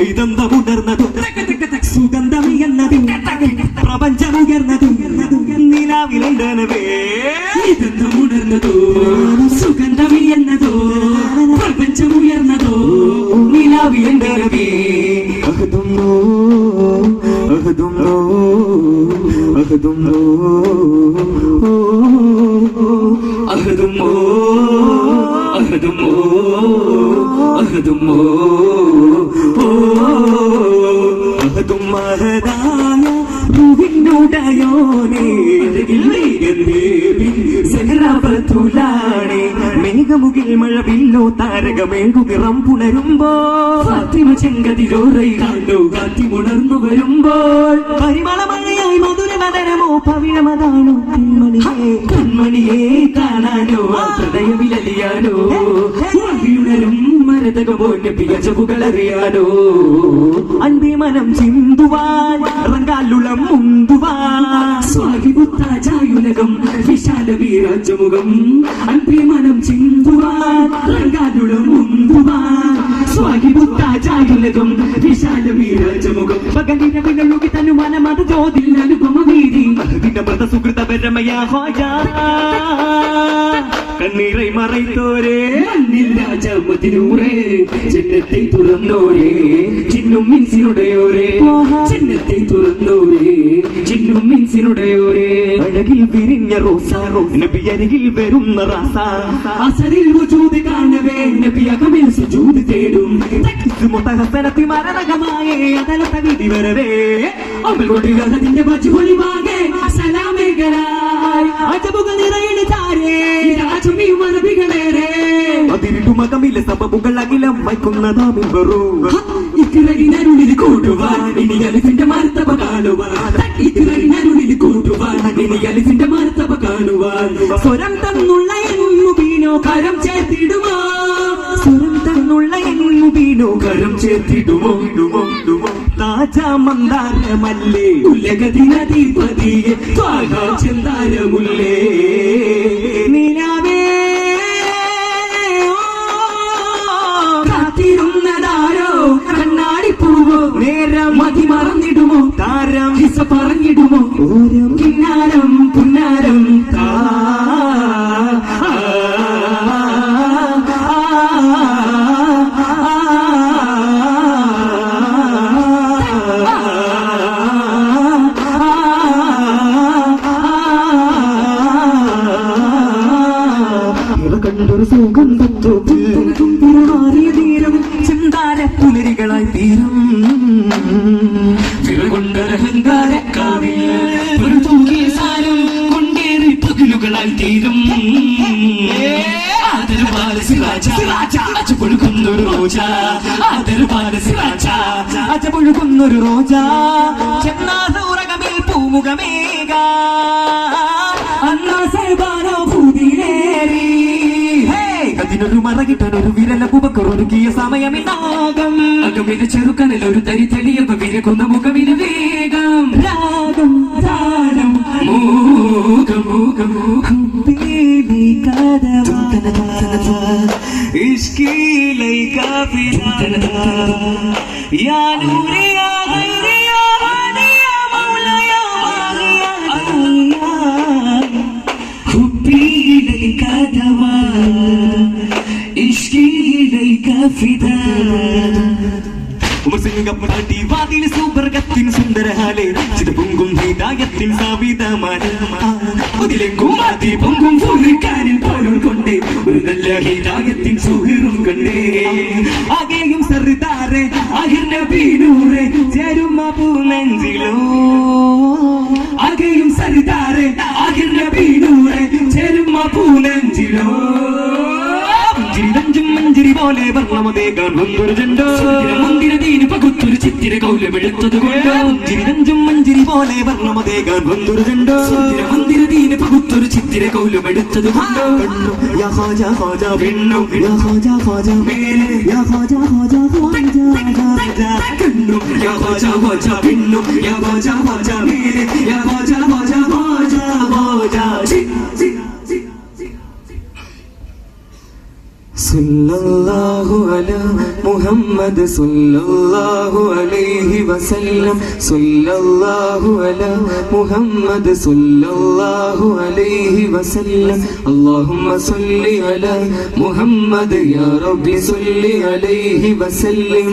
ഇതെന്തമുണർന്നതും സുഗന്ധമിയെന്നതും പ്രപഞ്ചമുയർന്നതും നിലാവിലെന്തനവേ ഇതെന്തമുണർന്നതോ സുഗന്ധമിയെന്നതോ പ്രപഞ്ചമുയർന്നതോ നിലാവിലെന്തനവേ അഹദുന്നോ അഹദുന്നോ അഹദുന്നോ അഹദുമ്മോ അഹദുമ്മോ അഹദുമ്മോ അഹദും മഹദായ റൂഹിനുടയോനേ മേഘമുകിൽ മഴവില്ലോ താരകമേഘുകിറം പുണരുമ്പോ ഫാത്തിമ ചെങ്കതിലോറൈ കണ്ടു കാറ്റിമുണർന്നു വരുമ്പോൾ പരിമളമഴയായി മധുരമതരമോ പവിഴമതാണോ കൺമണിയെ കാണാനോ ഹൃദയവിലലിയാനോ ഉണരും മരതകമോ പികച്ചവുകളറിയാനോ അൻപി മനം ചിന്തുവാൻ റങ്കാലുളം മുന്തുവാൻ സ്വാഹിബുത്താജായുലകം വിശാല വീരാജമുഖം അൻപി മനം ചിന്തുവാൻ റങ്കാലുളം മുന്തുവാൻ സ്വാഹിബുത്താജായുലകം വിശാല വീരാജമുഖം പകലിനവിനൊഴുകി തനുമാനമത ജ്യോതിൽ അനുപമ വീതി വ്രത സുഹൃതപരമയ ഹോജാ കണ്ണീரை മറൈത്തോരേ മണ്ണിൽ രാജമതിനൂരേ ചിന്നത്തെ തുറന്നോരേ ചിന്നും മിൻസിനുടയോരേ ചിന്നത്തെ തുറന്നോരേ ചിന്നും മിൻസിനുടയോരേ അഴകിൽ വിരിഞ്ഞ റോസാറോ നബി അരികിൽ വരുന്ന റാസ അസരിൽ വജൂദ് കാണവേ നബി അകമിൽ സുജൂദ് തേടും മുതഹസനത്തി മരണകമായേ അതലത്ത വിധി വരവേ അമൽ കൊടികതിന്റെ വജുഹൊളിവാകെ സലാമേകരായി അജബുകൾ നിറയണ ചാരേ അതിരിട്ടുമകമില്ല സബബുകൾ അഖിലം വയ്ക്കുന്നതാമിൽ വരൂ ഇത്തിരകിനരുളിൽ കൂട്ടുവാൻ ഇനി അലിഫിന്റെ മർത്തബ കാണുവാൻ ഇത്തിരകിനരുളിൽ കൂട്ടുവാൻ ഇനി അലിഫിന്റെ മർത്തബ കാണുവാൻ സ്വരം തന്നുള്ള മുബീനോ കരം ചേർത്തിടുമോ സ്വരം തന്നുള്ള മുബീനോ കരം ചേർത്തിടുമോ താജാ മന്ദാരമല്ലേ ഉലകതിനധിപതിയെ ത്വാഗാ ചെന്താരമുല്ലേ മതി മറന്നിടുമോ താരം ഹിസ പറഞ്ഞിടുമോ ഓരം കിന്നാരം പുന്നാരം കണ്ടൊരു സുഗന്ധത്തിൽ മാറിയ തീരം ചിന്താര പുലരികളായി തീരും ഒരു തൂക്കിയ സാരം കൊണ്ടേറി പകലുകളായി തീരും അജപൊഴുകുന്നൊരു റോജ ആദരപാലസിരാജ അജപൊഴുകുന്നൊരു റോജ ചെന്നാസൂറകമിൽ പൂമുഖമേക അന്നാസേബാനോ ഭൂതിയിലേറി അതിനൊരു മറകിട്ടനൊരു വിരലപുപക്കൊരുക്കിയ സമയമിതാകം അകമിന് ചെറുക്കനിൽ ഒരു തരി തെളിയപ്പ വിരക്കുന്ന മുഖമിന് വേഗം രാഗം താരം മൂകം ഇഷ്കിലൈ കാഫില യാ നൂരി യാ ഗൈരി യാ ഹദി യാ മൗല യാ മാഹിയ ഹുബ്ബി ഇലൈക ദവാ ഇഷ്കി ഇലൈക ഫിദാ ഉമസിംഗപ്പനാട്ടി വാതിൽ സുബർഗത്തിൻ സുന്ദരഹാലേ ചിതപൊങ്കും ഹിദായത്തിൻ സാവിതമാനെങ്കും ആദി പൊങ്കും സുഹൃക്കാരിൽ പോലും കൊണ്ടേ ഒരു നല്ല ഹിദായത്തിൻ സുഹൃറും കണ്ടേ ആകെയും സർദാരെ ആഹിർ നബീനൂറെ ചേരുമ പൂനെഞ്ചിലോ ആകെയും സർദാരെ ആഹിർ നബീനൂറെ ചേരുമ പൂനെഞ്ചിലോ മഞ്ചിരി പോലെ വർണ്ണമതേകാൻ വന്നൊരു ജണ്ടോ മന്ദിരതീന് പകുത്തൊരു ചിത്തിര കൗലമെടുത്തത് കൊണ്ടോ മഞ്ചിരി പോലെ വർണ്ണമതേകാൻ വന്നൊരു ജണ്ടോ മന്ദിരതീന് പകുത്തൊരു ചിത്തിര കൗലമെടുത്തത് കൊണ്ടോ യാ ഖാജാ ഖാജാ പെണ്ണു യാ ഖാജാ ഖാജാ മേലെ യാ ഖാജാ ഖാജാ ഖാജാ കണ്ണു യാ ഖാജാ ഖാജാ പെണ്ണു യാ ഖാജാ ഖാജാ മേലെ യാ ഖാജാ ഖാജാ ഖാജാ ഖാജാ സല്ലല്ലാഹു അലാ മുഹമ്മദ് സല്ലല്ലാഹു അലൈഹി വസല്ലം സല്ലല്ലാഹു അലാ മുഹമ്മദ് സല്ലല്ലാഹു അലൈഹി വസല്ലം അല്ലാഹുമ്മ സല്ലി അലാ മുഹമ്മദ് യാ റബ്ബി സല്ലി അലൈഹി വസല്ലം.